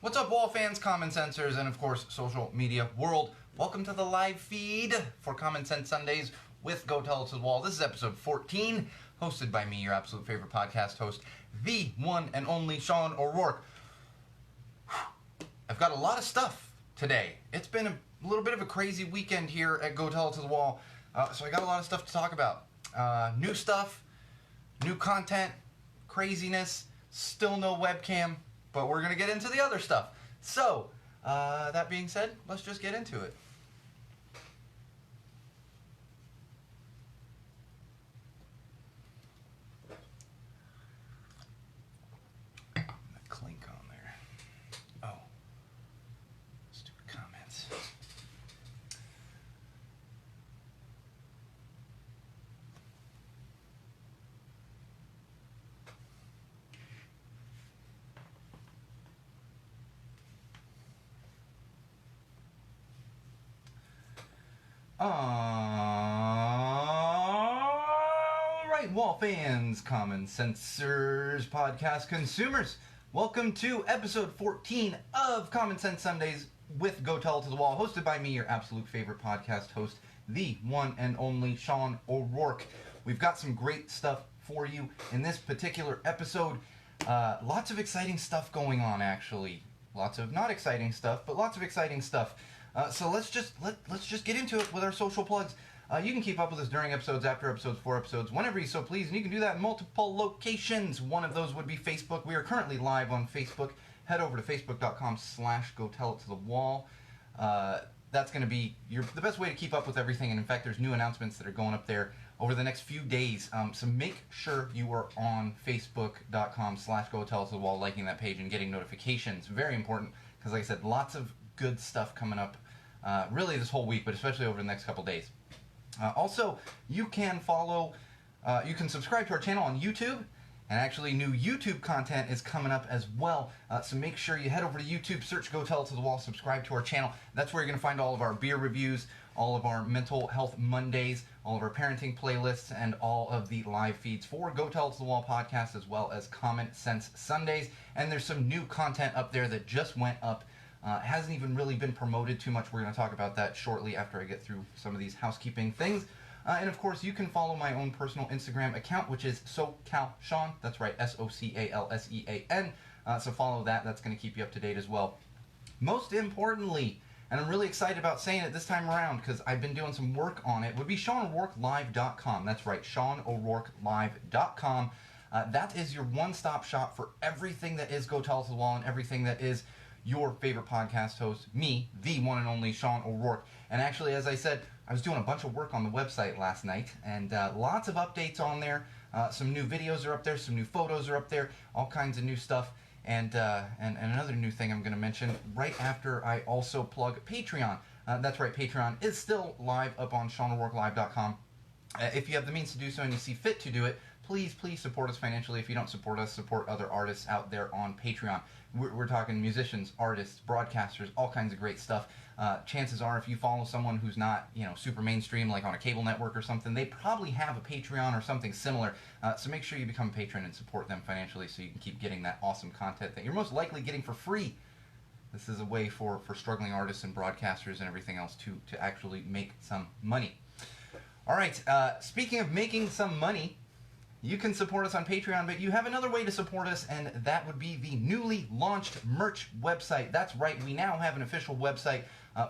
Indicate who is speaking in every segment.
Speaker 1: What's up, wall fans, common sensors, and of course, social media world? Welcome to the live feed for Common Sense Sundays with Go Tell It to the Wall. This is episode 14, hosted by me, your absolute favorite podcast host, the one and only Sean O'Rourke. I've got a lot of stuff today. It's been a little bit of a crazy weekend here at Go Tell It to the Wall, so I got a lot of stuff to talk about. New stuff, new content, craziness, still no webcam. But we're going to get into the other stuff. So, that being said, let's just get into it. The clink on there. Oh. Stupid comments. Alright, wall fans, common sensors, podcast consumers, welcome to episode 14 of Common Sense Sundays with Go Tell It to the Wall, hosted by me, your absolute favorite podcast host, the one and only Sean O'Rourke. We've got some great stuff for you in this particular episode. Lots of exciting stuff going on, actually. Lots of not exciting stuff, but lots of exciting stuff. So let's just get into it with our social plugs. You can keep up with us during episodes, after episodes, for episodes, whenever you so please, and you can do that in multiple locations. One of those would be Facebook. We are currently live on Facebook. Head over to facebook.com/GoTellItToTheWall. That's going to be the best way to keep up with everything, and in fact, there's new announcements that are going up there over the next few days. So make sure you are on facebook.com/GoTellItToTheWall, liking that page and getting notifications. Very important, because like I said, lots of good stuff coming up really this whole week, but especially over the next couple days. Also, you can subscribe to our channel on YouTube, and actually new YouTube content is coming up as well. So make sure you head over to YouTube, search Go Tell It to the Wall, subscribe to our channel. That's where you're going to find all of our beer reviews, all of our mental health Mondays, all of our parenting playlists, and all of the live feeds for Go Tell It to the Wall podcast, as well as Common Sense Sundays. And there's some new content up there that just went up. Hasn't even really been promoted too much. We're going to talk about that shortly after I get through some of these housekeeping things. And of course, you can follow my own personal Instagram account, which is SoCalSean. That's right, SoCalSean. So follow that. That's going to keep you up to date as well. Most importantly, and I'm really excited about saying it this time around because I've been doing some work on it, would be SeanO'RourkeLive.com. That's right, SeanO'RourkeLive.com. That is your one-stop shop for everything that is Go Tell It to the Wall and everything that is your favorite podcast host, me, the one and only Sean O'Rourke. And actually, as I said, I was doing a bunch of work on the website last night, and lots of updates on there. Some new videos are up there, some new photos are up there, all kinds of new stuff. And another new thing I'm going to mention right after I also plug Patreon. That's right, Patreon is still live up on SeanO'RourkeLive.com. If you have the means to do so and you see fit to do it, please support us financially. If you don't support us, support other artists out there on Patreon. We're talking musicians, artists, broadcasters, all kinds of great stuff. Chances are, if you follow someone who's not, super mainstream, like on a cable network or something, they probably have a Patreon or something similar. So make sure you become a patron and support them financially so you can keep getting that awesome content that you're most likely getting for free. This is a way for struggling artists and broadcasters and everything else to actually make some money. All right, speaking of making some money, you can support us on Patreon, but you have another way to support us, and that would be the newly launched merch website. That's right, we now have an official website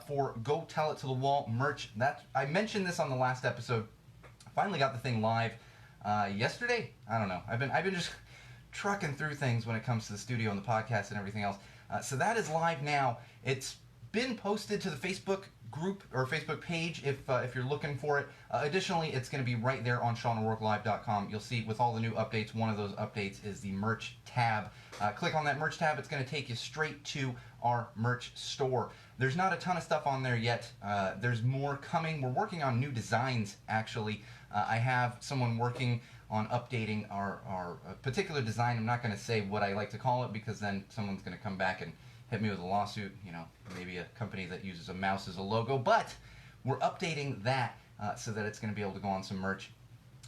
Speaker 1: for Go Tell It to the Wall merch. I mentioned this on the last episode. I finally got the thing live yesterday. I don't know. I've been just trucking through things when it comes to the studio and the podcast and everything else. So that is live now. It's been posted to the Facebook group or Facebook page if you're looking for it. Additionally, it's going to be right there on SeanO'RourkeLive.com. You'll see with all the new updates, one of those updates is the merch tab. Click on that merch tab. It's going to take you straight to our merch store. There's not a ton of stuff on there yet. There's more coming. We're working on new designs, actually. I have someone working on updating our particular design. I'm not going to say what I like to call it because then someone's going to come back and hit me with a lawsuit, maybe a company that uses a mouse as a logo, but we're updating that so that it's going to be able to go on some merch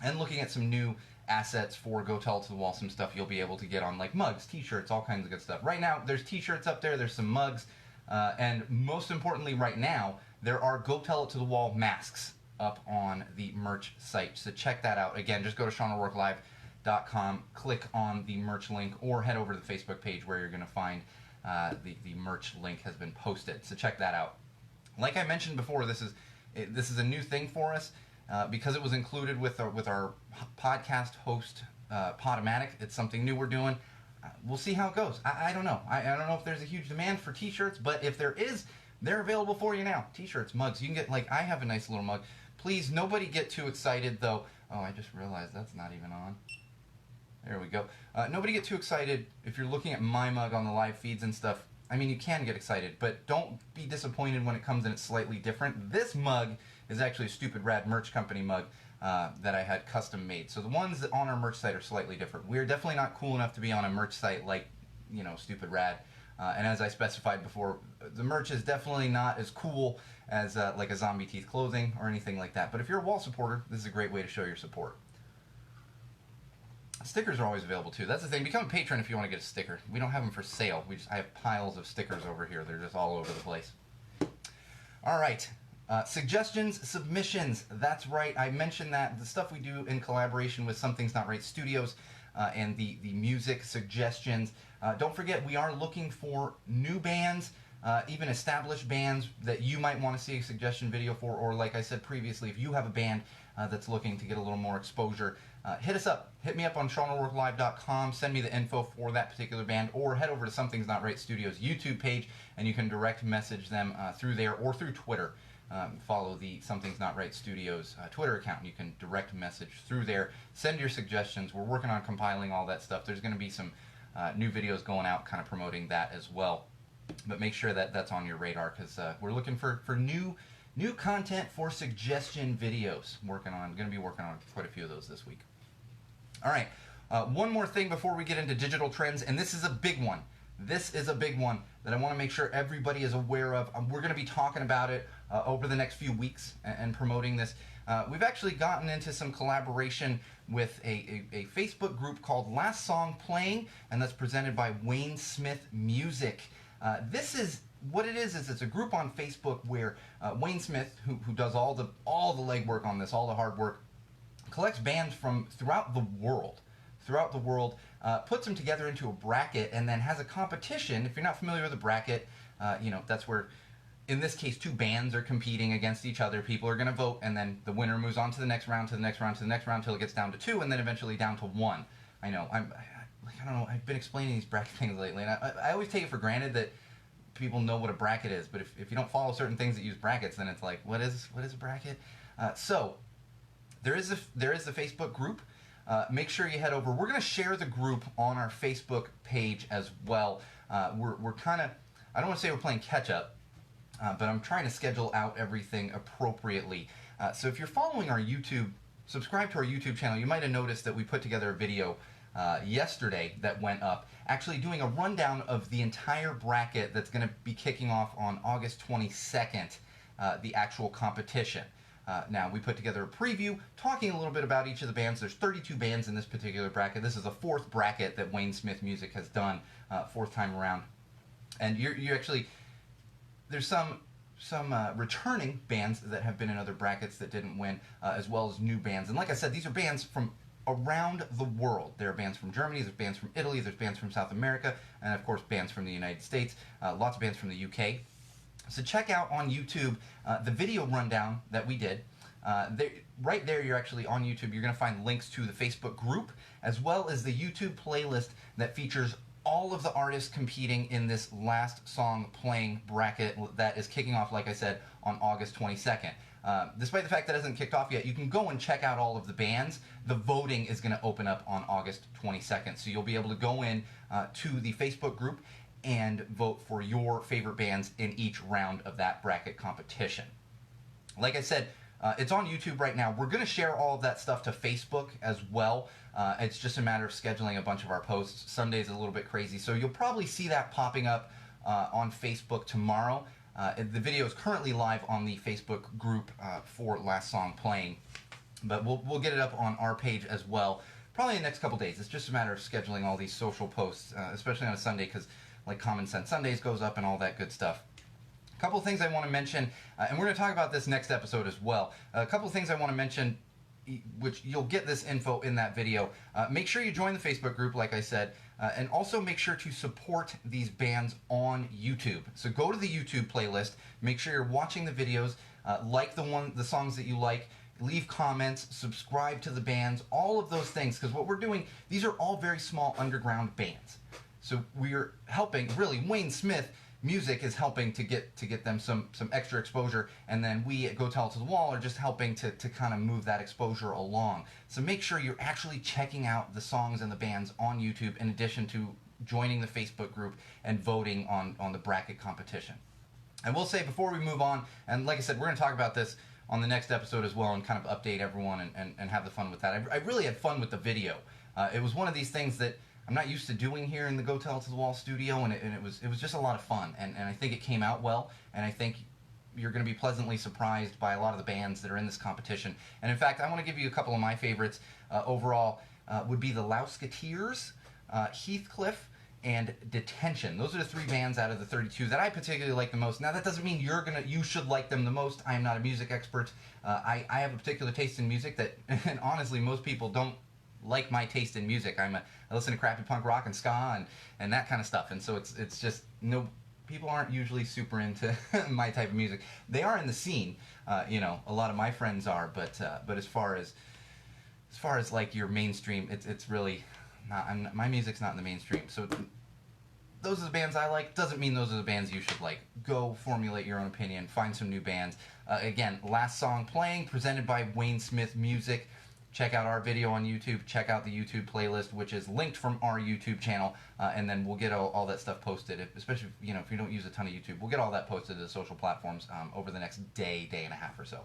Speaker 1: and looking at some new assets for Go Tell It to the Wall, some stuff you'll be able to get on, like mugs, t-shirts, all kinds of good stuff. Right now, there's t-shirts up there, there's some mugs, and most importantly right now, there are Go Tell It to the Wall masks up on the merch site. So check that out. Again, just go to SeanO'RourkeLive.com, click on the merch link, or head over to the Facebook page where you're going to find the merch link has been posted. So check that out. Like I mentioned before, this is a new thing for us. Because it was included with our podcast host, Podomatic. It's something new we're doing. We'll see how it goes. I don't know. I don't know if there's a huge demand for t-shirts, but if there is, they're available for you now. T-shirts, mugs. You can get, like, I have a nice little mug. Please, nobody get too excited, though. Oh, I just realized that's not even on. There we go. Nobody get too excited if you're looking at my mug on the live feeds and stuff. I mean, you can get excited, but don't be disappointed when it comes in it's slightly different. This mug is actually a Stupid Rad Merch Company mug that I had custom made. So the ones that on our merch site are slightly different. We're definitely not cool enough to be on a merch site like, you know, Stupid Rad. And as I specified before, the merch is definitely not as cool as like a Zombieteeth clothing or anything like that. But if you're a wall supporter, this is a great way to show your support. Stickers are always available too. That's the thing. Become a patron if you want to get a sticker. We don't have them for sale. I have piles of stickers over here. They're just all over the place. All right. Suggestions, submissions. That's right. I mentioned that the stuff we do in collaboration with Something's Not Right Studios and the music suggestions. Don't forget, we are looking for new bands, even established bands that you might want to see a suggestion video for, or like I said previously, if you have a band that's looking to get a little more exposure, hit us up. Hit me up on SeanO'RourkeLive.com. Send me the info for that particular band, or head over to Something's Not Right Studios YouTube page, and you can direct message them through there or through Twitter. Follow the Something's Not Right Studios Twitter account, and you can direct message through there. Send your suggestions. We're working on compiling all that stuff. There's going to be some new videos going out kind of promoting that as well. But make sure that that's on your radar, because we're looking for new content for suggestion videos. Going to be working on quite a few of those this week. All right, one more thing before we get into digital trends, and this is a big one. This is a big one that I want to make sure everybody is aware of. We're going to be talking about it over the next few weeks and promoting this. We've actually gotten into some collaboration with a Facebook group called Last Song Playing, and that's presented by Wayne Smith Music. This is what it is it's a group on Facebook where Wayne Smith, who does all the legwork on this, all the hard work, collects bands from throughout the world, puts them together into a bracket, and then has a competition. If you're not familiar with a bracket, that's where, in this case, two bands are competing against each other. People are going to vote, and then the winner moves on to the next round, to the next round, to the next round, until it gets down to 2, and then eventually down to 1. I know, I don't know, I've been explaining these bracket things lately, and I always take it for granted that people know what a bracket is, but if you don't follow certain things that use brackets, then it's like, what is a bracket? So there is the Facebook group. Make sure you head over. We're going to share the group on our Facebook page as well. We're kind of, I don't want to say we're playing catch up, but I'm trying to schedule out everything appropriately. So if you're following our YouTube, subscribe to our YouTube channel, you might have noticed that we put together a video yesterday that went up, actually doing a rundown of the entire bracket that's going to be kicking off on August 22nd, the actual competition. Now, we put together a preview talking a little bit about each of the bands. There's 32 bands in this particular bracket. This is the 4th bracket that Wayne Smith Music has done, 4th time around. And you actually, there's some returning bands that have been in other brackets that didn't win, as well as new bands. And like I said, these are bands from around the world. There are bands from Germany, there's bands from Italy, there's bands from South America, and of course bands from the United States, lots of bands from the UK. So check out on YouTube the video rundown that we did. Right there, you're actually on YouTube, you're going to find links to the Facebook group, as well as the YouTube playlist that features all of the artists competing in this Last Song Playing bracket that is kicking off, like I said, on August 22nd. Despite the fact that it hasn't kicked off yet, you can go and check out all of the bands. The voting is going to open up on August 22nd, so you'll be able to go in to the Facebook group and vote for your favorite bands in each round of that bracket competition. Like I said, it's on YouTube right now. We're going to share all of that stuff to Facebook as well. It's just a matter of scheduling a bunch of our posts. Sunday's a little bit crazy, so you'll probably see that popping up on Facebook tomorrow. The video is currently live on the Facebook group for Last Song Playing, but we'll get it up on our page as well, probably in the next couple days. It's just a matter of scheduling all these social posts, especially on a Sunday, because like Common Sense Sundays goes up and all that good stuff. A couple of things I want to mention, and we're going to talk about this next episode as well. A couple of things I want to mention, which you'll get this info in that video. Make sure you join the Facebook group, like I said, and also make sure to support these bands on YouTube. So go to the YouTube playlist, make sure you're watching the videos, like the songs that you like, leave comments, subscribe to the bands, all of those things, because what we're doing, these are all very small underground bands. So we're helping, really, Wayne Smith Music is helping to get them some extra exposure, and then we at Go Tell It to the Wall are just helping to kind of move that exposure along. So make sure you're actually checking out the songs and the bands on YouTube, in addition to joining the Facebook group and voting on the bracket competition. I will say before we move on, and like I said, we're going to talk about this on the next episode as well and kind of update everyone and have the fun with that. I really had fun with the video. It was one of these things that I'm not used to doing here in the Go Tell It to the Wall studio, and it was just a lot of fun, and I think it came out well, and I think you're going to be pleasantly surprised by a lot of the bands that are in this competition. And in fact, I want to give you a couple of my favorites overall. Would be the Louseketeers, Heathcliff, and Detention. Those are the 3 bands out of the 32 that I particularly like the most. Now that doesn't mean you should like them the most. I am not a music expert. I have a particular taste in music that, and honestly, most people don't like my taste in music. I listen to crappy punk rock and ska and that kind of stuff, and so it's just people aren't usually super into my type of music. They are in the scene, a lot of my friends are, but as far as like your mainstream, it's really not. My music's not in the mainstream. So those are the bands I like. Doesn't mean those are the bands you should like. Go formulate your own opinion. Find some new bands. Again, last song playing, presented by Wayne Smith Music. Check out our video on YouTube. Check out the YouTube playlist, which is linked from our YouTube channel, and then we'll get all that stuff posted. Especially if you don't use a ton of YouTube, we'll get all that posted to the social platforms over the next day and a half or so.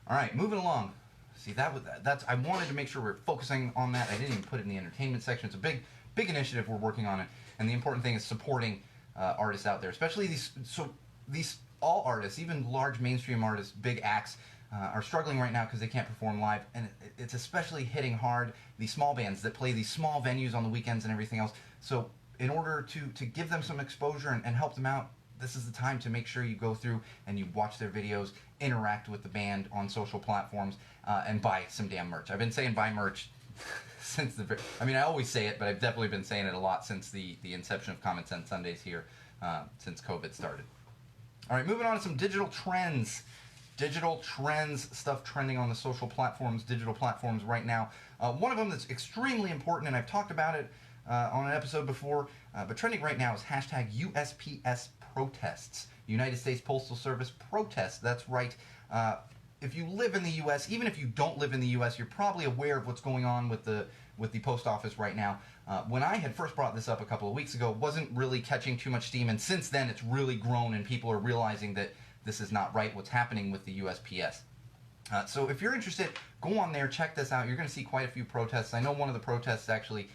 Speaker 1: All right, moving along. See, that's I wanted to make sure we're focusing on that. I didn't even put it in the entertainment section. It's a big initiative we're working on it, and the important thing is supporting artists out there, especially these all artists, even large mainstream artists, big acts. Are struggling right now because they can't perform live, and it's especially hitting hard the small bands that play these small venues on the weekends and everything else. So in order to give them some exposure and help them out, this is the time to make sure you go through and you watch their videos, interact with the band on social platforms, and buy some damn merch. I've been saying buy merch since I always say it, but I've definitely been saying it a lot since the inception of Common Sense Sundays here, since COVID started. All right, moving on to some digital trends. Digital trends, stuff trending on the social platforms, digital platforms right now. One of them that's extremely important, and I've talked about it on an episode before, but trending right now is hashtag USPS protests. United States Postal Service protests. That's right. If you live in the U.S., even if you don't live in the U.S., you're probably aware of what's going on with the post office right now. When I had first brought this up a couple of weeks ago, it wasn't really catching too much steam, and since then it's really grown, and people are realizing that this is not right, what's happening with the USPS. So if you're interested, go on there, check this out. You're going to see quite a few protests. I know one of the protests actually,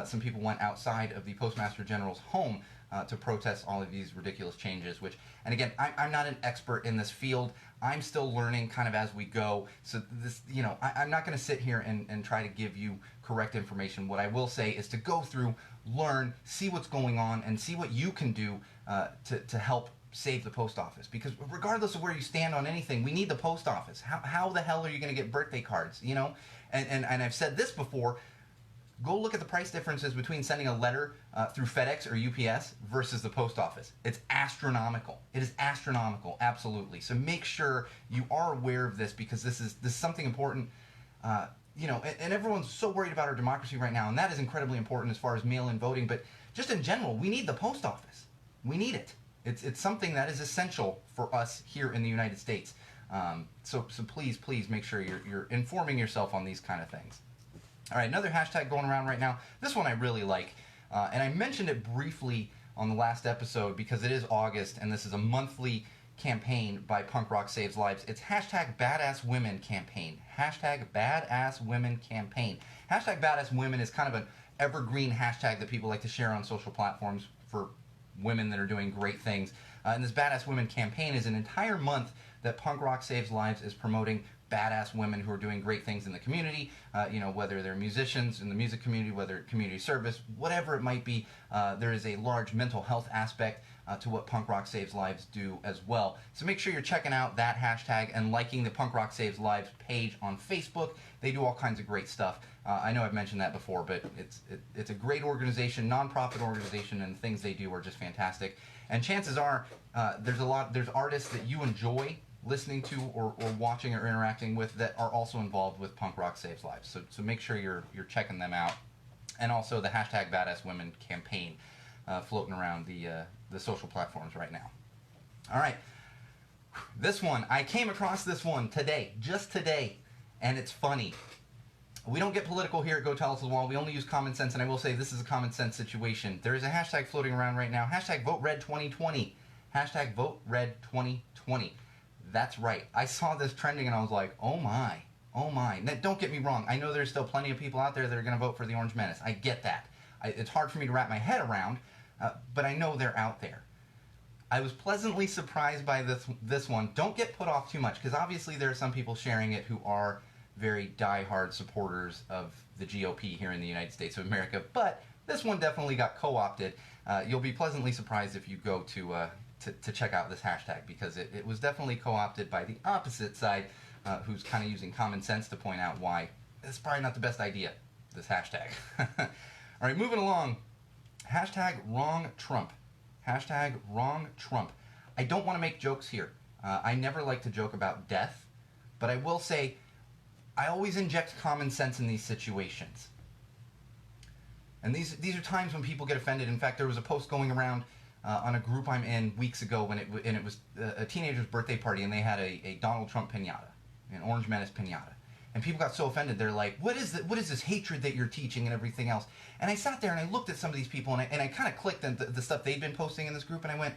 Speaker 1: some people went outside of the Postmaster General's home to protest all of these ridiculous changes, and again, I'm not an expert in this field. I'm still learning kind of as we go. So this, I'm not going to sit here and try to give you correct information. What I will say is to go through, learn, see what's going on, and see what you can do to help save the post office, because regardless of where you stand on anything, we need the post office. How the hell are you going to get birthday cards, and I've said this before, go look at the price differences between sending a letter through FedEx or UPS versus the post office. It's astronomical. It is astronomical, absolutely. So make sure you are aware of this, because this is something important. And everyone's so worried about our democracy right now, and that is incredibly important as far as mail-in voting, but just in general, we need the post office. We need it. It's something that is essential for us here in the United States. So please make sure you're informing yourself on these kind of things. All right, another hashtag going around right now. This one I really like, and I mentioned it briefly on the last episode because it is August, and this is a monthly campaign by Punk Rock Saves Lives. It's hashtag Badass Women Campaign. Hashtag Badass Women Campaign. Hashtag Badass Women is kind of an evergreen hashtag that people like to share on social platforms for women that are doing great things. And this Badass Women Campaign is an entire month that Punk Rock Saves Lives is promoting badass women who are doing great things in the community, whether they're musicians in the music community, whether community service, whatever it might be. There is a large mental health aspect to what Punk Rock Saves Lives do as well. So make sure you're checking out that hashtag and liking the Punk Rock Saves Lives page on Facebook. They do all kinds of great stuff. I know I've mentioned that before, but it's a great organization, nonprofit organization, and the things they do are just fantastic. And chances are there's artists that you enjoy listening to or watching or interacting with that are also involved with Punk Rock Saves Lives. So make sure you're checking them out. And also the hashtag Badass Women campaign floating around the social platforms right now. All right. This one, I came across this one today, just today, and it's funny. We don't get political here at Go Tell Us the Wall. We only use common sense, and I will say this is a common sense situation. There is a hashtag floating around right now. Hashtag VoteRed2020. Hashtag VoteRed2020. That's right. I saw this trending, and I was like, oh my, oh my. Now, don't get me wrong. I know there's still plenty of people out there that are going to vote for the Orange Menace. I get that. It's hard for me to wrap my head around, but I know they're out there. I was pleasantly surprised by this one. Don't get put off too much, because obviously there are some people sharing it who are very diehard supporters of the GOP here in the United States of America, but this one definitely got co-opted. You'll be pleasantly surprised if you go to check out this hashtag, because it was definitely co-opted by the opposite side, who's kind of using common sense to point out why it's probably not the best idea, this hashtag. All right, moving along. Hashtag wrong Trump. Hashtag wrong Trump. I don't want to make jokes here. I never like to joke about death, but I will say I always inject common sense in these situations. And these are times when people get offended. In fact, there was a post going around on a group I'm in weeks ago when it was a teenager's birthday party, and they had a Donald Trump piñata, an Orange Menace piñata. And people got so offended, they're like, what is this hatred that you're teaching and everything else? And I sat there and I looked at some of these people, and I kind of clicked on the stuff they'd been posting in this group, and I went,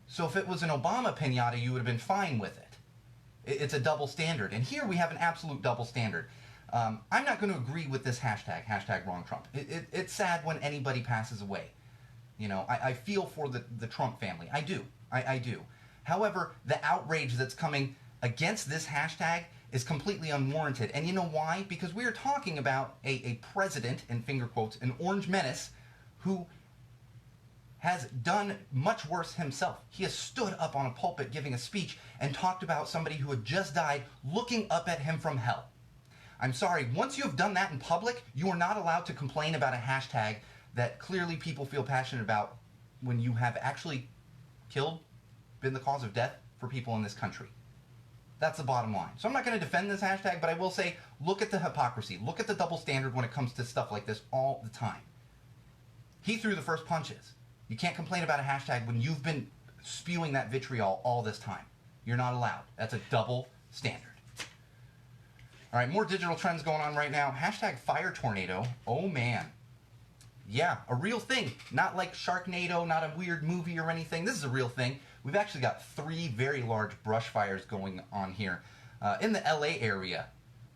Speaker 1: so if it was an Obama piñata, you would have been fine with it. It's a double standard. And here we have an absolute double standard. I'm not going to agree with this hashtag wrong Trump. It's sad when anybody passes away. I feel for the Trump family. I do. I do. However, the outrage that's coming against this hashtag is completely unwarranted. And you know why? Because we are talking about a president, in finger quotes, an Orange Menace, who has done much worse himself. He has stood up on a pulpit giving a speech and talked about somebody who had just died looking up at him from hell. I'm sorry, once you have done that in public, you are not allowed to complain about a hashtag that clearly people feel passionate about when you have actually been the cause of death for people in this country. That's the bottom line. So I'm not going to defend this hashtag, but I will say, look at the hypocrisy. Look at the double standard when it comes to stuff like this all the time. He threw the first punches. You can't complain about a hashtag when you've been spewing that vitriol all this time. You're not allowed. That's a double standard. All right, more digital trends going on right now. Hashtag fire tornado. Oh, man. Yeah, a real thing. Not like Sharknado, not a weird movie or anything. This is a real thing. We've actually got 3 very large brush fires going on here in the LA area.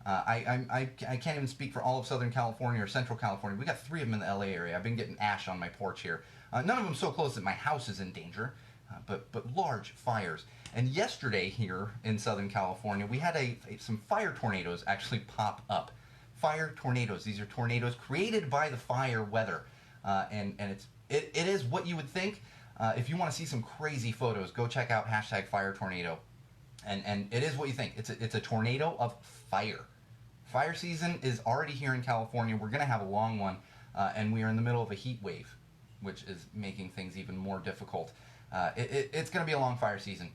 Speaker 1: I can't even speak for all of Southern California or Central California. We got 3 of them in the LA area. I've been getting ash on my porch here. None of them so close that my house is in danger, but large fires. And yesterday here in Southern California, we had some fire tornadoes actually pop up. Fire tornadoes. These are tornadoes created by the fire weather, and it is what you would think. If you want to see some crazy photos, go check out hashtag fire tornado, and it is what you think. It's a tornado of fire. Fire season is already here in California. We're going to have a long one, and we are in the middle of a heat wave, which is making things even more difficult. It's going to be a long fire season.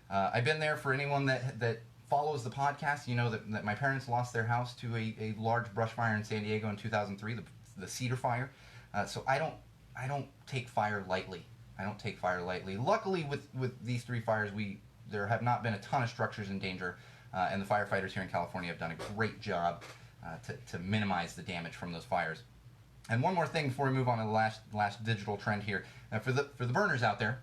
Speaker 1: I've been there. For anyone that follows the podcast, you know that my parents lost their house to a large brush fire in San Diego in 2003, the Cedar Fire. So I don't take fire lightly. I don't take fire lightly. Luckily, with these 3 fires, there have not been a ton of structures in danger, and the firefighters here in California have done a great job to minimize the damage from those fires. And one more thing before we move on to the last digital trend here. For the burners out there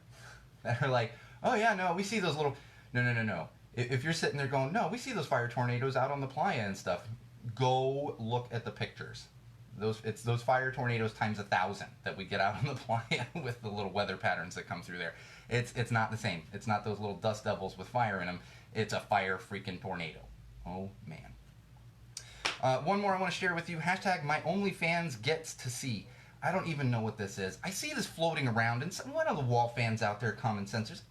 Speaker 1: that are like, oh yeah, no, we see those little... No. If you're sitting there going, no, we see those fire tornadoes out on the playa and stuff, go look at the pictures. It's those fire tornadoes times 1,000 that we get out on the playa with the little weather patterns that come through there. It's not the same. It's not those little dust devils with fire in them. It's a fire freaking tornado. Oh, man. One more I want to share with you. Hashtag my OnlyFans gets to see. I don't even know what this is. I see this floating around, and one of the wall fans out there, common sensors.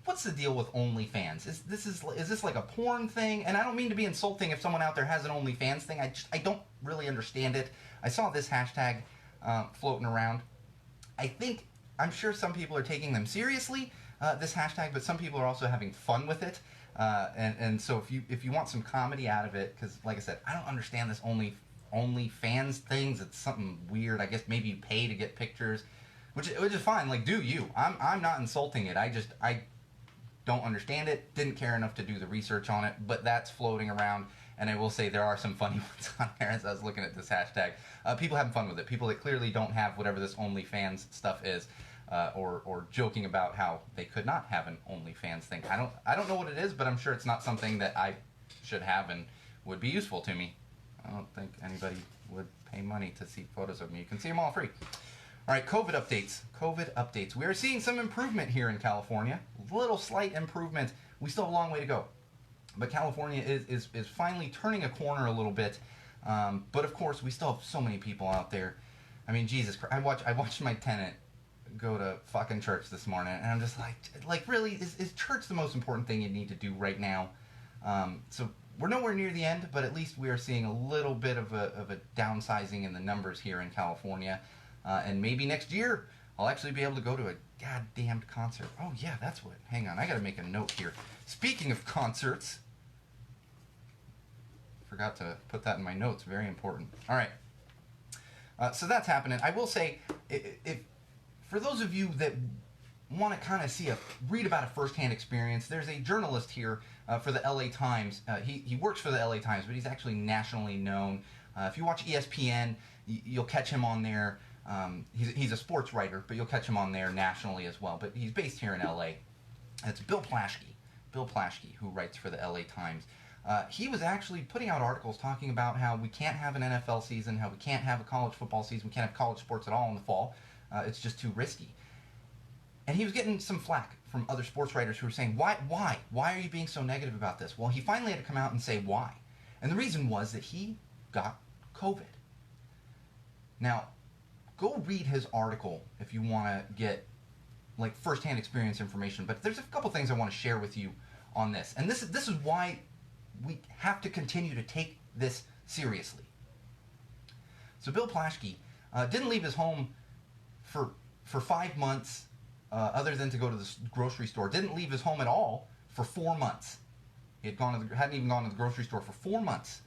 Speaker 1: What's the deal with OnlyFans? Is this like a porn thing? And I don't mean to be insulting if someone out there has an OnlyFans thing. I don't really understand it. I saw this hashtag floating around. I'm sure some people are taking them seriously, this hashtag, but some people are also having fun with it. And so if you want some comedy out of it, because like I said, I don't understand this OnlyFans things. It's something weird. I guess maybe you pay to get pictures, which is fine. Like, do you? I'm not insulting it. I don't understand it. Didn't care enough to do the research on it, but that's floating around. And I will say there are some funny ones on there as I was looking at this hashtag. People having fun with it. People that clearly don't have whatever this OnlyFans stuff is, or joking about how they could not have an OnlyFans thing. I don't know what it is, but I'm sure it's not something that I should have and would be useful to me. I don't think anybody would pay money to see photos of me. You can see them all free. All right, COVID updates. We are seeing some improvement here in California. A little slight improvement. We still have a long way to go. But California is finally turning a corner a little bit. But of course, we still have so many people out there. I mean, Jesus Christ. I watched my tenant go to fucking church this morning, and I'm just like really, is church the most important thing you need to do right now? So we're nowhere near the end, but at least we are seeing a little bit of a downsizing in the numbers here in California. And maybe next year, I'll actually be able to go to a goddamned concert. Oh, yeah, that's what. Hang on, I gotta make a note here. Speaking of concerts, forgot to put that in my notes. Very important. All right. So that's happening. I will say, if for those of you that want to kind of read about a firsthand experience, there's a journalist here for the LA Times. He works for the LA Times, but he's actually nationally known. If you watch ESPN, you'll catch him on there. He's a sports writer, but you'll catch him on there nationally as well. But he's based here in LA. It's Bill Plaschke, who writes for the LA Times. He was actually putting out articles talking about how we can't have an NFL season, how we can't have a college football season, we can't have college sports at all in the fall. It's just too risky. And he was getting some flack from other sports writers who were saying, why are you being so negative about this? Well, he finally had to come out and say why. And the reason was that he got COVID. Now, go read his article if you want to get like firsthand experience information. But there's a couple things I want to share with you on this. And this is why we have to continue to take this seriously. So Bill Plaschke didn't leave his home for 5 months, other than to go to the grocery store. Didn't leave his home at all for 4 months. He hadn't even gone to the grocery store for 4 months.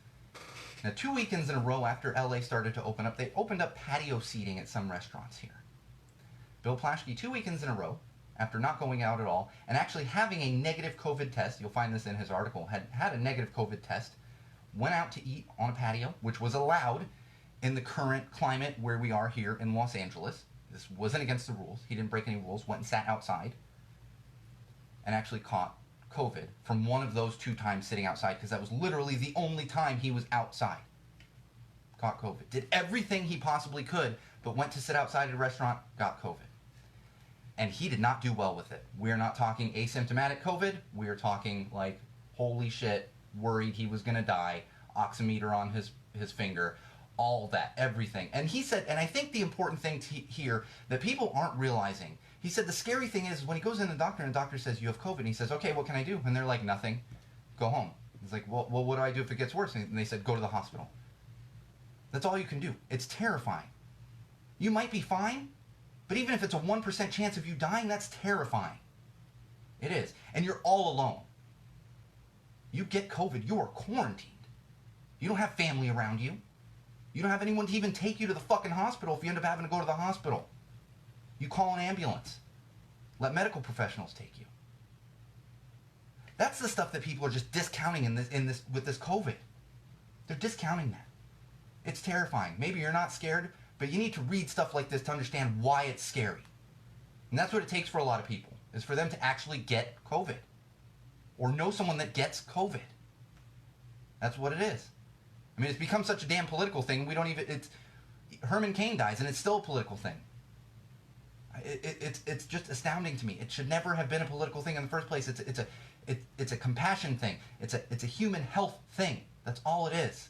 Speaker 1: Now, 2 weekends in a row after LA started to open up, they opened up patio seating at some restaurants here. Bill Plaschke, 2 weekends in a row, after not going out at all, and actually having a negative COVID test, you'll find this in his article, had a negative COVID test, went out to eat on a patio, which was allowed in the current climate where we are here in Los Angeles. This wasn't against the rules. He didn't break any rules, went and sat outside, and actually caught COVID from one of those 2 times sitting outside, because that was literally the only time he was outside. Caught COVID. Did everything he possibly could, but went to sit outside at a restaurant, got COVID. And he did not do well with it. We're not talking asymptomatic COVID. We're talking like, holy shit, worried he was going to die, oximeter on his finger, all that, everything. And he said, and I think the important thing here that people aren't realizing, he said the scary thing is when he goes in the doctor and the doctor says, you have COVID, and he says, okay, what can I do? And they're like, nothing. Go home. He's like, well, what do I do if it gets worse? And they said, go to the hospital. That's all you can do. It's terrifying. You might be fine, but even if it's a 1% chance of you dying, that's terrifying. It is. And you're all alone. You get COVID, you are quarantined. You don't have family around you. You don't have anyone to even take you to the fucking hospital if you end up having to go to the hospital. You call an ambulance. Let medical professionals take you. That's the stuff that people are just discounting with this COVID. They're discounting that. It's terrifying. Maybe you're not scared, but you need to read stuff like this to understand why it's scary. And that's what it takes for a lot of people, is for them to actually get COVID. Or know someone that gets COVID. That's what it is. I mean, it's become such a damn political thing, Herman Cain dies, and it's still a political thing. It's just astounding to me. It should never have been a political thing in the first place. It's a compassion thing. It's a human health thing. That's all it is.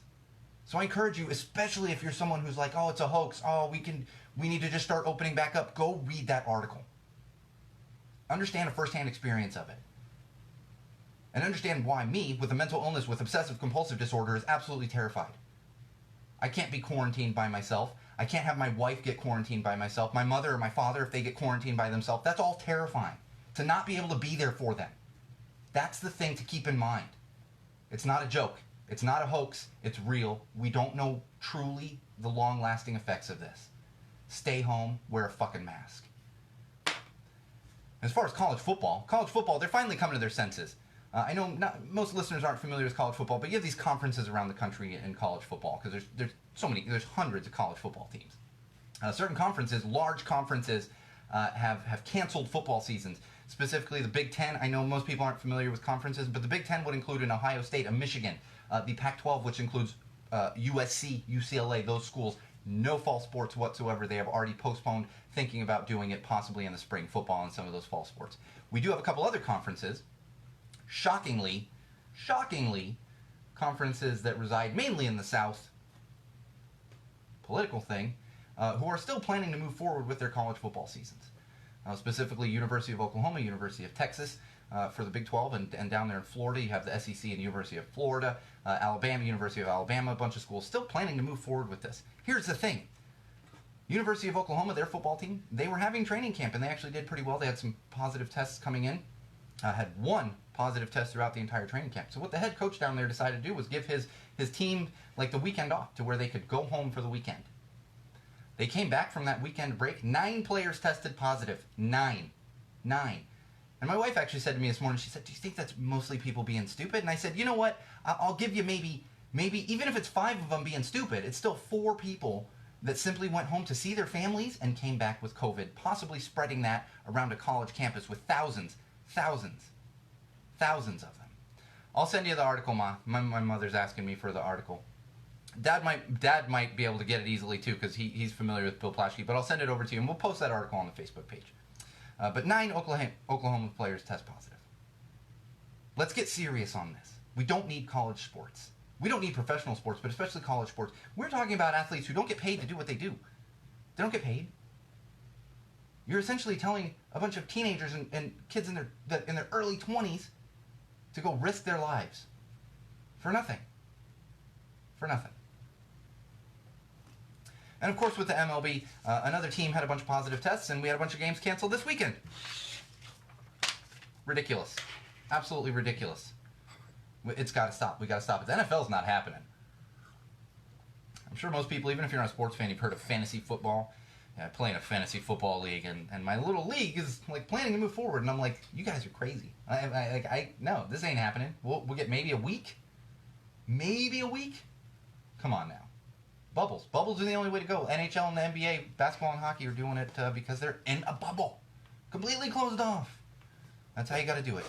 Speaker 1: So I encourage you, especially if you're someone who's like, oh, it's a hoax. Oh, we need to just start opening back up. Go read that article. Understand a firsthand experience of it. And understand why me, with a mental illness with obsessive compulsive disorder, is absolutely terrified. I can't be quarantined by myself. I can't have my wife get quarantined by myself. My mother or my father, if they get quarantined by themselves, that's all terrifying. To not be able to be there for them. That's the thing to keep in mind. It's not a joke. It's not a hoax. It's real. We don't know truly the long-lasting effects of this. Stay home. Wear a fucking mask. As far as college football, they're finally coming to their senses. I know most listeners aren't familiar with college football, but you have these conferences around the country in college football because there's hundreds of college football teams. Certain conferences, large conferences, have canceled football seasons. Specifically, the Big Ten. I know most people aren't familiar with conferences, but the Big Ten would include an Ohio State, a Michigan, the Pac-12, which includes USC, UCLA, those schools. No fall sports whatsoever. They have already postponed thinking about doing it possibly in the spring, football and some of those fall sports. We do have a couple other conferences. Shockingly, conferences that reside mainly in the South, political thing, who are still planning to move forward with their college football seasons. Specifically, University of Oklahoma, University of Texas for the Big 12, and down there in Florida, you have the SEC and University of Florida, Alabama, University of Alabama, a bunch of schools still planning to move forward with this. Here's the thing. University of Oklahoma, their football team, they were having training camp, and they actually did pretty well. They had some positive tests coming in. Had one positive test throughout the entire training camp. So what the head coach down there decided to do was give his team like the weekend off to where they could go home for the weekend. They came back from that weekend break. 9 players tested positive. 9. And my wife actually said to me this morning, she said, do you think that's mostly people being stupid? And I said, you know what? I'll give you maybe, even if it's 5 of them being stupid, it's still 4 people that simply went home to see their families and came back with COVID, possibly spreading that around a college campus with thousands of them. I'll send you the article, Ma. My mother's asking me for the article. Dad might be able to get it easily too because he's familiar with Bill Plaschke, but I'll send it over to you and we'll post that article on the Facebook page. But 9 Oklahoma players test positive. Let's get serious on this. We don't need college sports. We don't need professional sports, but especially college sports. We're talking about athletes who don't get paid to do what they do. They don't get paid. You're essentially telling a bunch of teenagers and kids in their early 20s to go risk their lives for nothing. For nothing. And of course with the MLB, another team had a bunch of positive tests and we had a bunch of games canceled this weekend. Ridiculous. Absolutely ridiculous. It's got to stop. We got to stop it. The NFL's not happening. I'm sure most people, even if you're not a sports fan, you've heard of fantasy football. Yeah, I play in a fantasy football league, and my little league is like planning to move forward, and I'm like, you guys are crazy. No, this ain't happening. We'll get maybe a week. Maybe a week? Come on now. Bubbles. Bubbles are the only way to go. NHL and the NBA, basketball and hockey are doing it because they're in a bubble. Completely closed off. That's how you got to do it.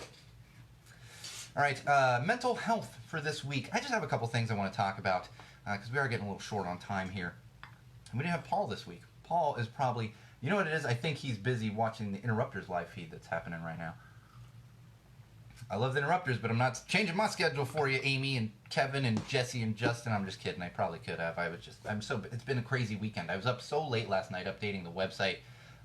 Speaker 1: All right, mental health for this week. I just have a couple things I want to talk about because we are getting a little short on time here. And we didn't have Paul this week. Paul is probably, you know what it is? I think he's busy watching the Interrupters live feed that's happening right now. I love the Interrupters, but I'm not changing my schedule for you, Amy and Kevin and Jesse and Justin. I'm just kidding. I probably could have. It's been a crazy weekend. I was up so late last night updating the website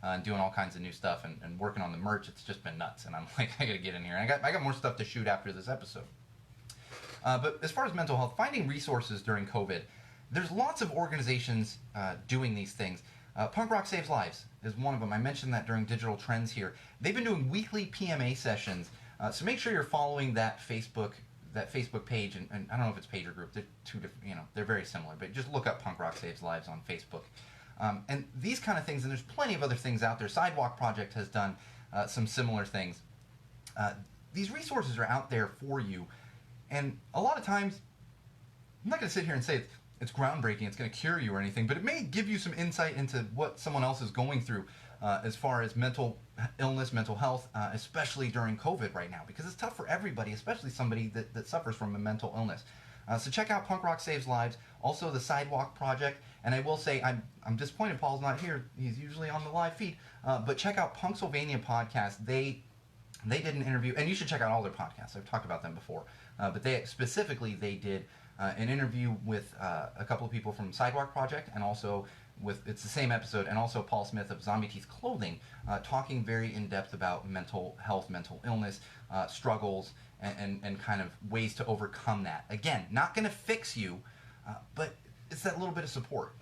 Speaker 1: and doing all kinds of new stuff and working on the merch. It's just been nuts. And I'm like, I got to get in here. And I got more stuff to shoot after this episode. But as far as mental health, finding resources during COVID, there's lots of organizations doing these things. Punk Rock Saves Lives is one of them. I mentioned that during Digital Trends here. They've been doing weekly PMA sessions. So make sure you're following that Facebook page, and I don't know if it's page or group. They're two different, they're very similar. But just look up Punk Rock Saves Lives on Facebook. And these kind of things, and there's plenty of other things out there. Sidewalk Project has done some similar things. These resources are out there for you, and a lot of times, I'm not going to sit here and say it's groundbreaking, it's going to cure you or anything, but it may give you some insight into what someone else is going through as far as mental illness, mental health, especially during COVID right now, because it's tough for everybody, especially somebody that suffers from a mental illness. So check out Punk Rock Saves Lives, also the Sidewalk Project, and I will say I'm disappointed Paul's not here. He's usually on the live feed, but check out Punksylvania podcast. They They did an interview, and you should check out all their podcasts. I've talked about them before, but they did an interview with a couple of people from Sidewalk Project, and also it's the same episode, and also Paul Smith of Zombieteeth Clothing, talking very in depth about mental health, mental illness, struggles, and kind of ways to overcome that. Again, not going to fix you, but it's that little bit of support.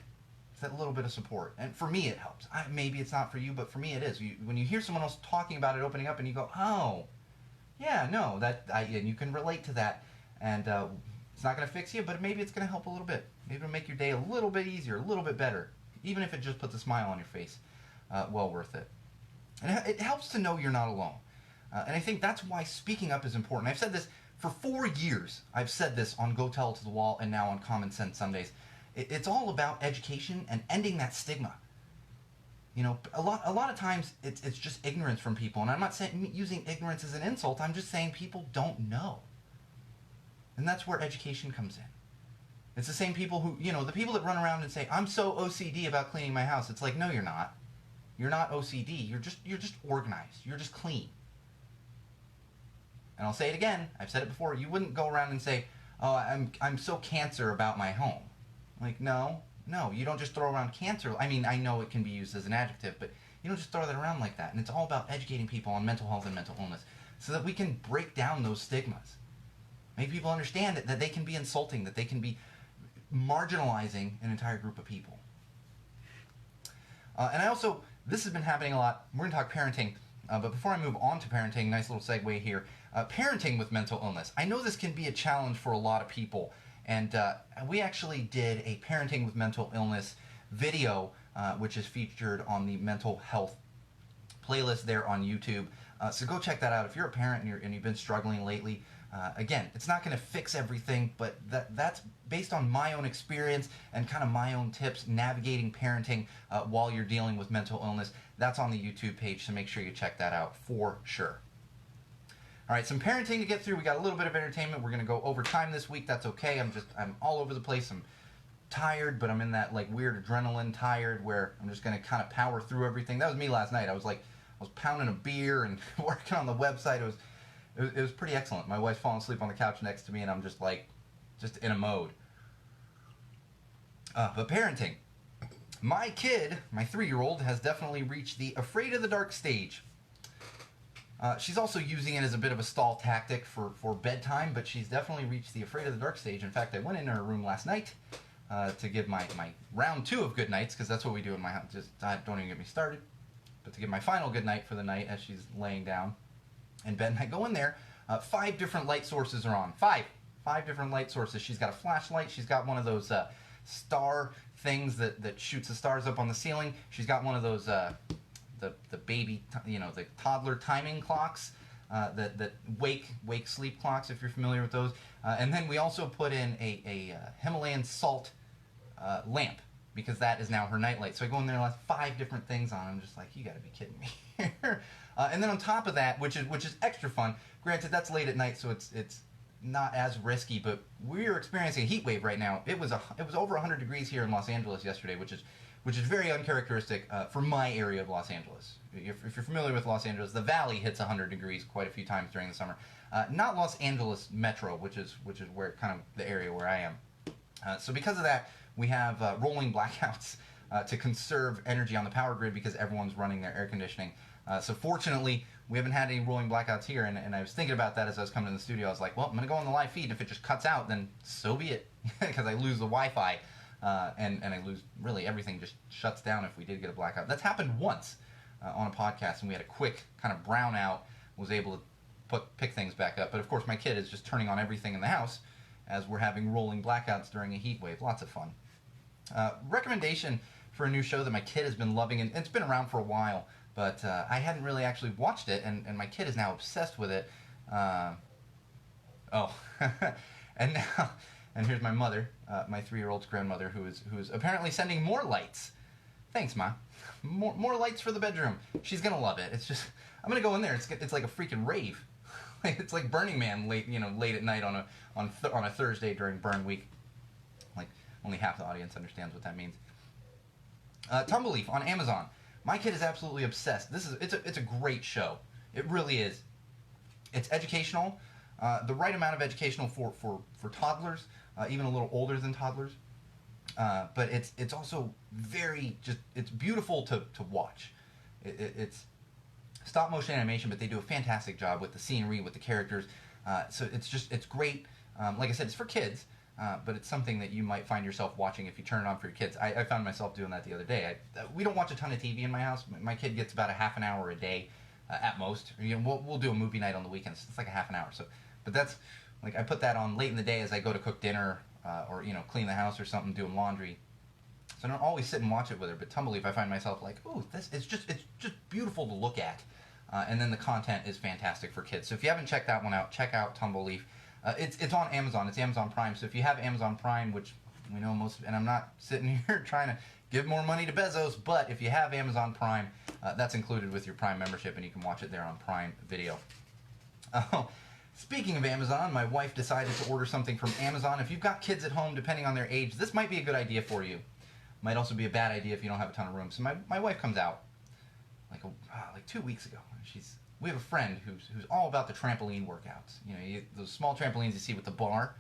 Speaker 1: That little bit of support, and for me it helps. Maybe it's not for you, but for me it is. When you hear someone else talking about it, opening up, and you go, oh yeah, no, and you can relate to that, and it's not going to fix you, but maybe it's going to help a little bit. Maybe it'll make your day a little bit easier, a little bit better, even if it just puts a smile on your face. Well worth it. And it helps to know you're not alone, and I think that's why speaking up is important. I've said this for 4 years. I've said this on Go Tell It to the Wall, and now on Common Sense Sundays. It's all about education and ending that stigma. You know, a lot of times it's just ignorance from people, and I'm not saying using ignorance as an insult. I'm just saying people don't know, and that's where education comes in. It's the same people who, the people that run around and say, "I'm so OCD about cleaning my house." It's like, no, you're not. You're not OCD. You're just organized. You're just clean. And I'll say it again. I've said it before. You wouldn't go around and say, "Oh, I'm so cancer about my home." Like, no, you don't just throw around cancer. I mean, I know it can be used as an adjective, but you don't just throw that around like that. And it's all about educating people on mental health and mental illness so that we can break down those stigmas. Make people understand that they can be insulting, that they can be marginalizing an entire group of people. And this has been happening a lot. We're going to talk parenting, but before I move on to parenting, nice little segue here. Parenting with mental illness. I know this can be a challenge for a lot of people. And we actually did a parenting with mental illness video, which is featured on the mental health playlist there on YouTube. So go check that out. If you're a parent and you've been struggling lately, again, it's not going to fix everything, but that's based on my own experience and kind of my own tips navigating parenting while you're dealing with mental illness. That's on the YouTube page, so make sure you check that out for sure. All right, some parenting to get through. We got a little bit of entertainment. We're going to go over time this week. That's okay. I'm all over the place. I'm tired, but I'm in that like weird adrenaline tired where I'm just going to kind of power through everything. That was me last night. I was pounding a beer and working on the website. It was pretty excellent. My wife's falling asleep on the couch next to me, and I'm just in a mode. But parenting. My kid, my 3-year-old, has definitely reached the afraid of the dark stage. She's also using it as a bit of a stall tactic for bedtime, but she's definitely reached the afraid of the dark stage. In fact, I went into her room last night to give my round 2 of good nights, because that's what we do in my house. Just don't even get me started. But to give my final good night for the night as she's laying down in bed, and I go in there, 5 different light sources are on. 5 different light sources. She's got a flashlight. She's got one of those star things that shoots the stars up on the ceiling. She's got one of those... the baby, the toddler timing clocks, that wake sleep clocks, if you're familiar with those. And then we also put in a Himalayan salt lamp, because that is now her nightlight. So I go in there and have 5 different things on. I'm just like, you got to be kidding me. And then on top of that, which is extra fun. Granted, that's late at night, so it's not as risky. But we're experiencing a heat wave right now. It was over 100 degrees here in Los Angeles yesterday, which is very uncharacteristic for my area of Los Angeles. If you're familiar with Los Angeles, the valley hits 100 degrees quite a few times during the summer. Not Los Angeles Metro, which is where kind of the area where I am. So because of that, we have rolling blackouts to conserve energy on the power grid, because everyone's running their air conditioning. So fortunately, we haven't had any rolling blackouts here, and I was thinking about that as I was coming to the studio. I was like, well, I'm going to go on the live feed, and if it just cuts out, then so be it, because I lose the Wi-Fi. And I lose, really, everything just shuts down if we did get a blackout. That's happened once on a podcast, and we had a quick kind of brownout, was able to pick things back up. But of course, my kid is just turning on everything in the house as we're having rolling blackouts during a heat wave. Lots of fun. Recommendation for a new show that my kid has been loving, and it's been around for a while, but I hadn't really actually watched it, and my kid is now obsessed with it. And now... And here's my mother, my 3-year-old's grandmother, who is apparently sending more lights. Thanks, Ma. More lights for the bedroom. She's gonna love it. It's just, I'm gonna go in there. It's like a freaking rave. It's like Burning Man late at night on a Thursday during Burn Week. Like only half the audience understands what that means. Tumbleleaf on Amazon. My kid is absolutely obsessed. It's a great show. It really is. It's educational, the right amount of educational for toddlers, even a little older than toddlers. But it's also it's beautiful to watch. It's stop motion animation, but they do a fantastic job with the scenery, with the characters. So it's great. Like I said, it's for kids, but it's something that you might find yourself watching if you turn it on for your kids. I found myself doing that the other day. We don't watch a ton of TV in my house. My kid gets about a half an hour a day at most. We'll do a movie night on the weekends. It's like a half an hour. So, but that's like I put that on late in the day as I go to cook dinner or clean the house or something, doing laundry. So I don't always sit and watch it with her. But Tumbleleaf, I find myself like, oh, it's just beautiful to look at. And then the content is fantastic for kids. So if you haven't checked that one out, check out Tumbleleaf. It's on Amazon. It's Amazon Prime. So if you have Amazon Prime, which we know and I'm not sitting here trying to give more money to Bezos, but if you have Amazon Prime, that's included with your Prime membership, and you can watch it there on Prime Video. Speaking of Amazon, my wife decided to order something from Amazon. If you've got kids at home, depending on their age, this might be a good idea for you. Might also be a bad idea if you don't have a ton of room. So my wife comes out like 2 weeks ago. We have a friend who's all about the trampoline workouts. Those small trampolines you see with the bar.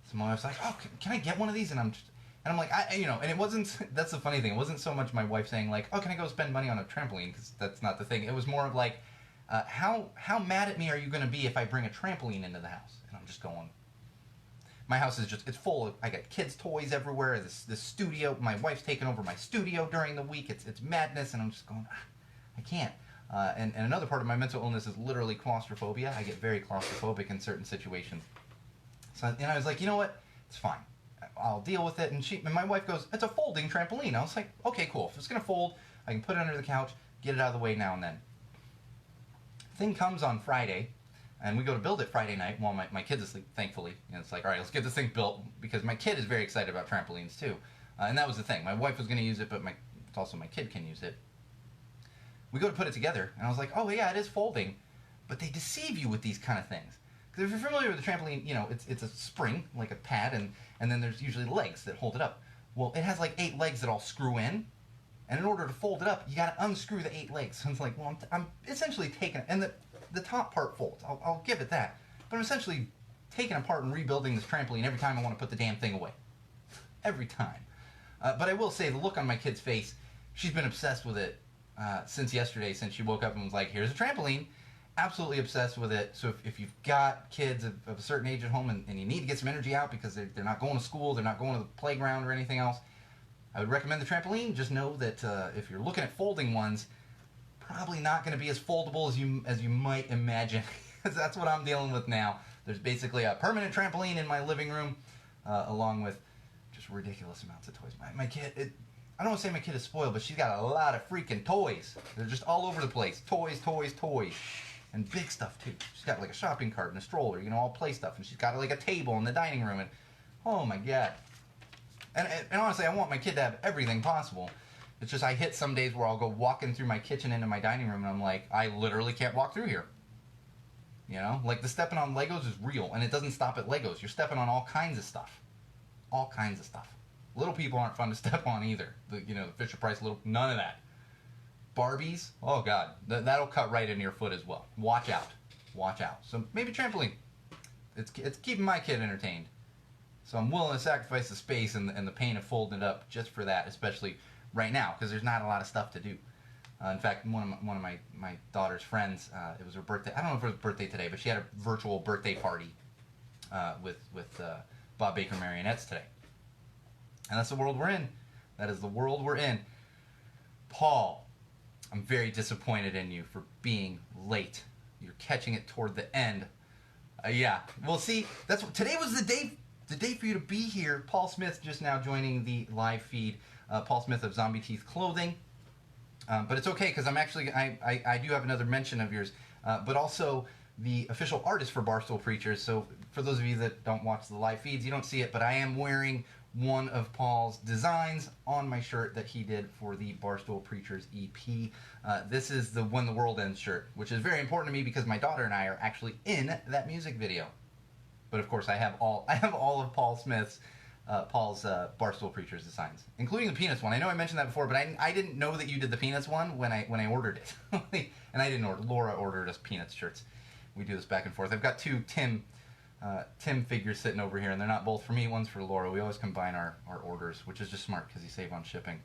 Speaker 1: So my wife's like, oh, can I get one of these? And I'm like, and it wasn't. That's the funny thing. It wasn't so much my wife saying like, oh, can I go spend money on a trampoline? Because that's not the thing. It was more of like, how mad at me are you going to be if I bring a trampoline into the house? And I'm just going. My house is it's full of. I got kids' toys everywhere. This studio. My wife's taken over my studio during the week. It's madness, and I'm just going. I can't. And another part of my mental illness is literally claustrophobia. I get very claustrophobic in certain situations. So I was like, you know what? It's fine. I'll deal with it. And my wife goes, it's a folding trampoline. I was like, okay, cool. If it's going to fold, I can put it under the couch, get it out of the way now and then. Thing comes on Friday, and we go to build it Friday night while my kid's asleep, thankfully. And it's like, all right, let's get this thing built, because my kid is very excited about trampolines too. And that was the thing. My wife was going to use it, but it's also my kid can use it. We go to put it together, and I was like, oh, yeah, it is folding. But they deceive you with these kind of things. Because if you're familiar with the trampoline, it's a spring, like a pad, and then there's usually legs that hold it up. Well, it has like 8 legs that all screw in, and in order to fold it up, you got to unscrew the 8 legs. So it's like, well, I'm essentially taking, and the top part folds. I'll give it that. But I'm essentially taking apart and rebuilding this trampoline every time I want to put the damn thing away. Every time. But I will say, the look on my kid's face, she's been obsessed with it since yesterday, since she woke up and was like, here's a trampoline. Absolutely obsessed with it. So if you've got kids of a certain age at home and you need to get some energy out because they're not going to school, they're not going to the playground or anything else, I would recommend the trampoline. Just know that if you're looking at folding ones, probably not going to be as foldable as you might imagine. That's what I'm dealing with now. There's basically a permanent trampoline in my living room, along with just ridiculous amounts of toys. My kid, I don't want to say my kid is spoiled, but she's got a lot of freaking toys. They're just all over the place. Toys. And big stuff, too. She's got like a shopping cart and a stroller, all play stuff. And she's got like a table in the dining room. And oh my God. And honestly, I want my kid to have everything possible. It's just I hit some days where I'll go walking through my kitchen into my dining room and I'm like, I literally can't walk through here. Like the stepping on Legos is real. And it doesn't stop at Legos. You're stepping on all kinds of stuff. All kinds of stuff. Little people aren't fun to step on either. The Fisher-Price none of that. Barbies, oh God, that'll cut right into your foot as well. Watch out. So maybe trampoline. It's keeping my kid entertained. So I'm willing to sacrifice the space and the pain of folding it up just for that, especially right now, because there's not a lot of stuff to do. In fact, one of my daughter's friends, it was her birthday. I don't know if it was her birthday today, but she had a virtual birthday party with Bob Baker marionettes today. And that's the world we're in. That is the world we're in. Paul, I'm very disappointed in you for being late. You're catching it toward the end. Yeah. Well, see, today was the day for you to be here. Paul Smith just now joining the live feed. Paul Smith of Zombieteeth Clothing. But it's okay because I do have another mention of yours. But also the official artist for Barstool Preachers. So for those of you that don't watch the live feeds, you don't see it, but I am wearing one of Paul's designs on my shirt that he did for the Barstool Preachers EP. This is the When the World Ends shirt, which is very important to me because my daughter and I are actually in that music video. But of course, I have all of Paul Smith's, Paul's Barstool Preachers designs, including the Peanuts one. I know I mentioned that before, but I didn't know that you did the Peanuts one when I ordered it. And I didn't order. Laura ordered us Peanuts shirts. we do this back and forth. I've got two Tim figures sitting over here, and they're not both for me. One's for Laura. We always combine our orders, which is just smart because you save on shipping.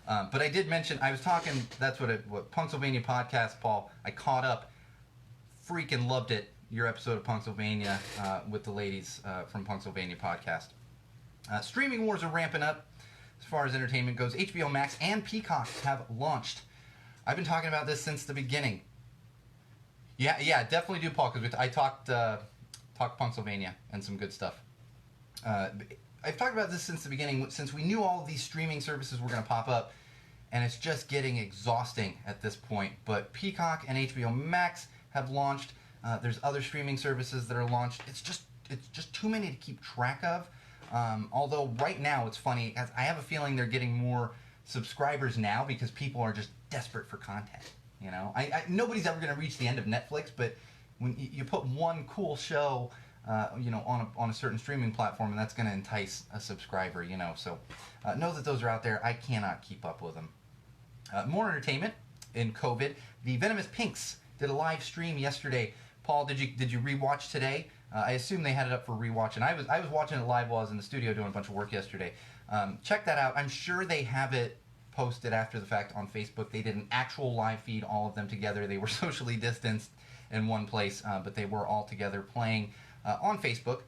Speaker 1: But I did mention, I was talking, that's what Punksylvania podcast, Paul, I caught up, freaking loved it, your episode of Punksylvania with the ladies from Punksylvania podcast. Streaming wars are ramping up as far as entertainment goes. HBO Max and Peacock have launched. I've been talking about this since the beginning. Yeah, definitely do, Paul, because I talked Punksylvania and some good stuff. I've talked about this since the beginning, since we knew all of these streaming services were going to pop up, and it's just getting exhausting at this point. But Peacock and HBO Max have launched. There's other streaming services that are launched. It's just too many to keep track of. Although right now it's funny, as I have a feeling they're getting more subscribers now because people are just desperate for content. You know, nobody's ever going to reach the end of Netflix, but when you put one cool show, on a certain streaming platform, and that's going to entice a subscriber, So know that those are out there. I cannot keep up with them. More entertainment in COVID. The Venomous Pinks did a live stream yesterday. Paul, did you rewatch today? I assume they had it up for rewatch, and I was watching it live while I was in the studio doing a bunch of work yesterday. Check that out. I'm sure they have it posted after the fact on Facebook. They did an actual live feed, all of them together. They were socially distanced in one place, but they were all together playing on Facebook.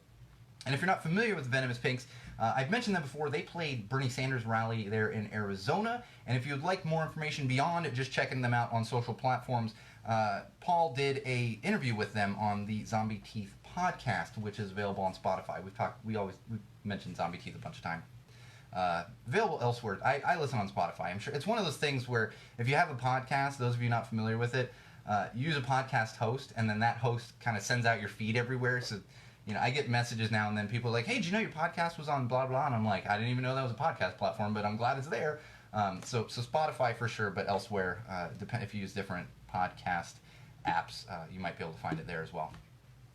Speaker 1: And if you're not familiar with the Venomous Pinks, I've mentioned them before. They played Bernie Sanders' rally there in Arizona. And if you'd like more information beyond just checking them out on social platforms, Paul did a interview with them on the Zombieteeth podcast, which is available on Spotify. We've mentioned Zombieteeth a bunch of times. Available elsewhere. I listen on Spotify. I'm sure it's one of those things where if you have a podcast, those of you not familiar with it, use a podcast host, and then that host kind of sends out your feed everywhere. So, I get messages now and then. People are like, hey, did you know your podcast was on blah, blah? And I'm like, I didn't even know that was a podcast platform, but I'm glad it's there. So Spotify for sure, but elsewhere, if you use different podcast apps, you might be able to find it there as well.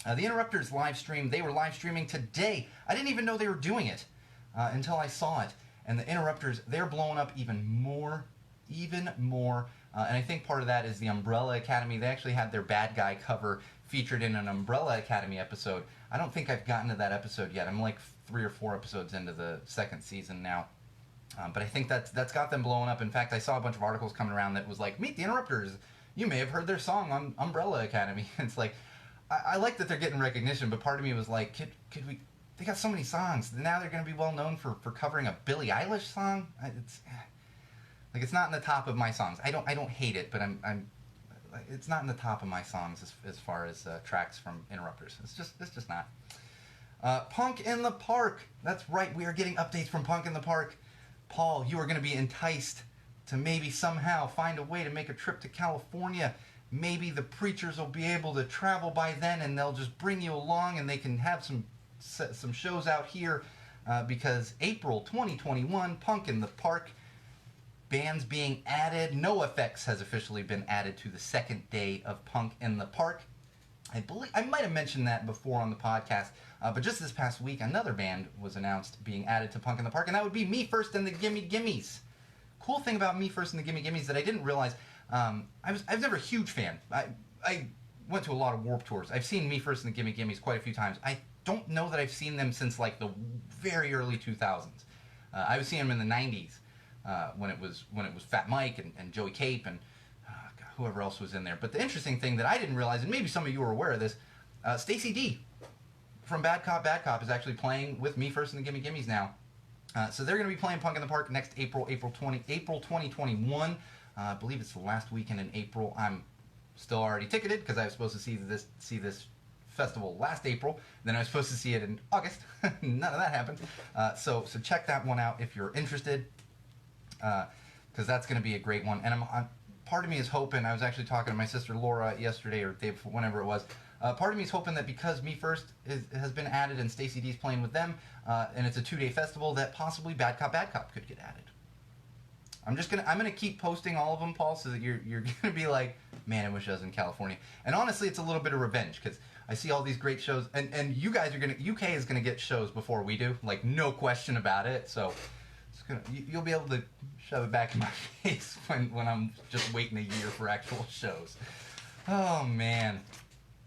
Speaker 1: The Interrupters live stream, they were live streaming today. I didn't even know they were doing it until I saw it. And the Interrupters, they're blowing up even more. And I think part of that is the Umbrella Academy. They actually had their bad guy cover featured in an Umbrella Academy episode. I don't think I've gotten to that episode yet. I'm like 3 or 4 episodes into the second season now. But I think that's got them blowing up. In fact, I saw a bunch of articles coming around that was like, meet the Interrupters. You may have heard their song on Umbrella Academy. It's like, I like that they're getting recognition, but part of me was like, could we... They got so many songs. Now they're going to be well known for covering a Billie Eilish song. It's not in the top of my songs. I don't hate it, but it's not in the top of my songs as far as tracks from Interrupters. It's just not. Punk in the Park. That's right. We are getting updates from Punk in the Park. Paul, you are going to be enticed to maybe somehow find a way to make a trip to California. Maybe the preachers will be able to travel by then, and they'll just bring you along, and they can have some shows out here because April 2021, Punk in the Park. Bands being added. NoFX has officially been added to the second day of Punk in the Park. I believe I might have mentioned that before on the podcast, but just this past week, another band was announced being added to Punk in the Park, and that would be Me First and the Gimme Gimmies. Cool thing about Me First and the Gimme Gimmies that I didn't realize, I was never a huge fan. I went to a lot of Warped Tours. I've seen Me First and the Gimme Gimmies quite a few times. I don't know that I've seen them since like the very early 2000s. I was seeing them in the 90s. When it was Fat Mike and Joey Cape and whoever else was in there. But the interesting thing that I didn't realize, and maybe some of you are aware of this, Stacey D from Bad Cop is actually playing with Me First and the Gimme Gimmies now. So they're going to be playing Punk in the Park next April 2021. I believe it's the last weekend in April. I'm still already ticketed because I was supposed to see this festival last April. Then I was supposed to see it in August. None of that happened. So check that one out if you're interested. Because that's going to be a great one. And part of me is hoping, I was actually talking to my sister Laura yesterday or day before, whenever it was, part of me is hoping that because Me First has been added and Stacey D's playing with them, and it's a 2-day festival, that possibly Bad Cop could get added. I'm gonna keep posting all of them, Paul, so that you're gonna be like, man, I wish I was in California. And honestly, it's a little bit of revenge because I see all these great shows, and you guys UK is gonna get shows before we do, like no question about it. So you'll be able to shove it back in my face when I'm just waiting a year for actual shows. Oh man,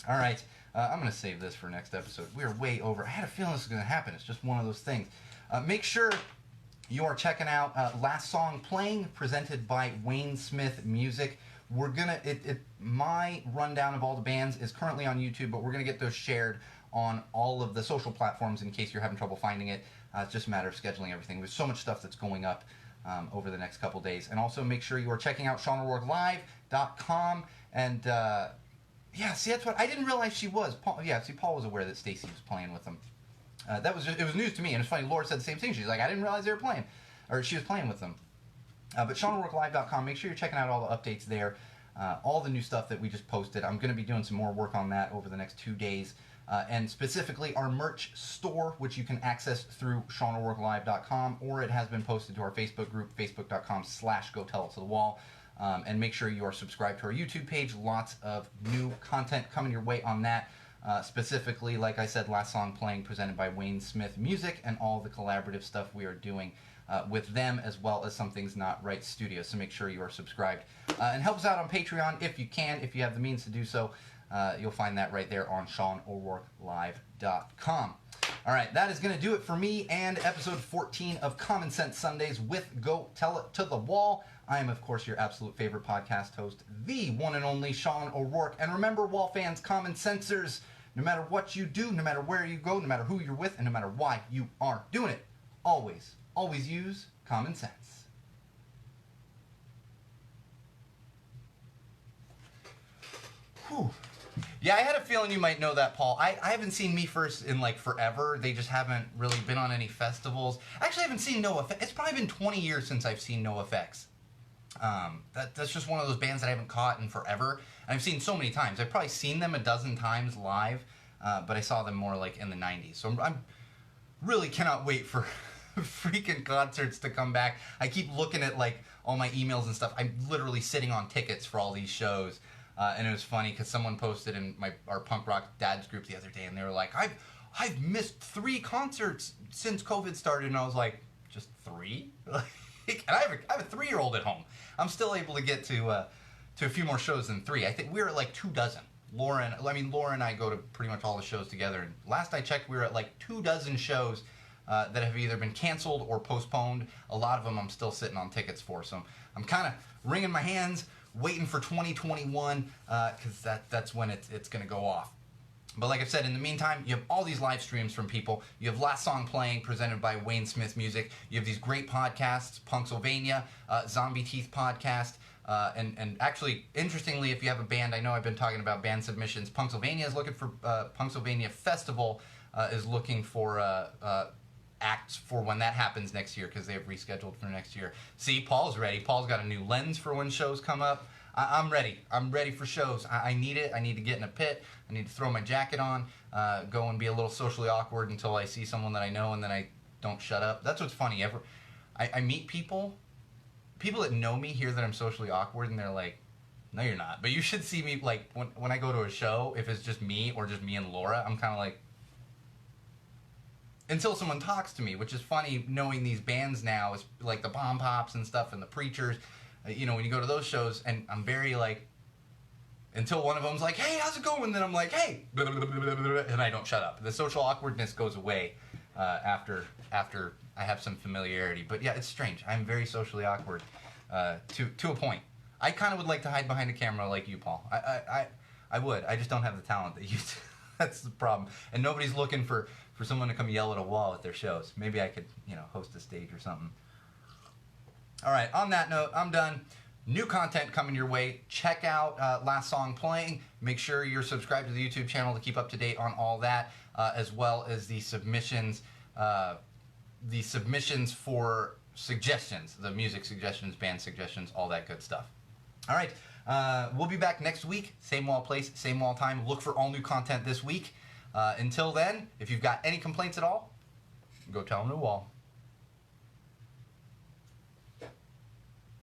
Speaker 1: All right. I'm going to save this for next episode. We're way over. I had a feeling this was going to happen. It's just one of those things. Make sure you are checking out Last Song Playing, presented by Wayne Smith Music. We're going to... My rundown of all the bands is currently on YouTube, but we're going to get those shared on all of the social platforms in case you're having trouble finding it. It's just a matter of scheduling everything. There's so much stuff that's going up over the next couple days. And also make sure you are checking out SeanO'RourkeLive.com. And yeah, see, that's what I didn't realize she was. Paul was aware that Stacy was playing with them. It was news to me, and it's funny. Laura said the same thing. She's like, I didn't realize they were playing, or she was playing with them. But SeanO'RourkeLive.com. Make sure you're checking out all the updates there, all the new stuff that we just posted. I'm going to be doing some more work on that over the next 2 days. And specifically our merch store, which you can access through SeanO'RourkeLive.com, or it has been posted to our Facebook group, facebook.com/GoTellItToTheWall. And make sure you are subscribed to our YouTube page. Lots of new content coming your way on that. Specifically, like I said, Last Song Playing, presented by Wayne Smith Music, and all the collaborative stuff we are doing with them, as well as Some Things Not Right Studio. So make sure you are subscribed. And help us out on Patreon if you can, if you have the means to do so. You'll find that right there on SeanO'RourkeLive.com. All right, that is going to do it for me and episode 14 of Common Sense Sundays with Go Tell It to the Wall. I am, of course, your absolute favorite podcast host, the one and only Sean O'Rourke. And remember, Wall fans, common sensors, no matter what you do, no matter where you go, no matter who you're with, and no matter why you are doing it, always use common sense. Whew. Yeah, I had a feeling you might know that, Paul. I haven't seen Me First in, like, forever. They just haven't really been on any festivals. Actually, I haven't seen NoFX. It's probably been 20 years since I've seen NoFX. That's just one of those bands that I haven't caught in forever. And I've seen so many times. I've probably seen them a dozen times live, but I saw them more, like, in the 90s. So I'm really cannot wait for freaking concerts to come back. I keep looking at, like, all my emails and stuff. I'm literally sitting on tickets for all these shows. And it was funny because someone posted in our punk rock dads group the other day, and they were like, I've missed 3 concerts since COVID started, and I was like, just 3? And I have a 3-year-old at home. I'm still able to get to a few more shows than 3. I think we're at like 24. Laura and I go to pretty much all the shows together, and last I checked, we were at like 24 shows that have either been canceled or postponed. A lot of them I'm still sitting on tickets for, so I'm kind of wringing my hands, waiting for 2021, because that's when it's going to go off. But like I said, in the meantime, you have all these live streams from people. You have Last Song Playing, presented by Wayne Smith Music. You have these great podcasts, Punksylvania, Zombieteeth podcast, and actually, interestingly, if you have a band, I know I've been talking about band submissions. Punksylvania is looking for, Punksylvania Festival is looking for acts for when that happens next year, because they have rescheduled for next year. See, Paul's ready. Paul's got a new lens for when shows come up. I'm ready. I'm ready for shows. I need it. I need to get in a pit. I need to throw my jacket on, go and be a little socially awkward until I see someone that I know, and then I don't shut up. That's what's funny. I meet people that know me hear that I'm socially awkward, and they're like, no, you're not. But you should see me, like, when I go to a show, if it's just me or just me and Laura, I'm kind of like, until someone talks to me, which is funny knowing these bands now, is like the Bomb Pops and stuff and the Preachers. You know, when you go to those shows, and I'm very like, until one of them's like, hey, how's it going? Then I'm like, hey, and I don't shut up. The social awkwardness goes away after I have some familiarity. But yeah, it's strange. I'm very socially awkward to a point. I kind of would like to hide behind a camera like you, Paul. I would. I just don't have the talent that you do. That's the problem. And nobody's looking for someone to come yell at a wall at their shows. Maybe I could, host a stage or something. All right, on that note, I'm done. New content coming your way. Check out Last Song Playing. Make sure you're subscribed to the YouTube channel to keep up to date on all that, as well as the submissions for suggestions, the music suggestions, band suggestions, all that good stuff. All right, we'll be back next week. Same wall place, same wall time. Look for all new content this week. Until then, if you've got any complaints at all, go tell them to the wall.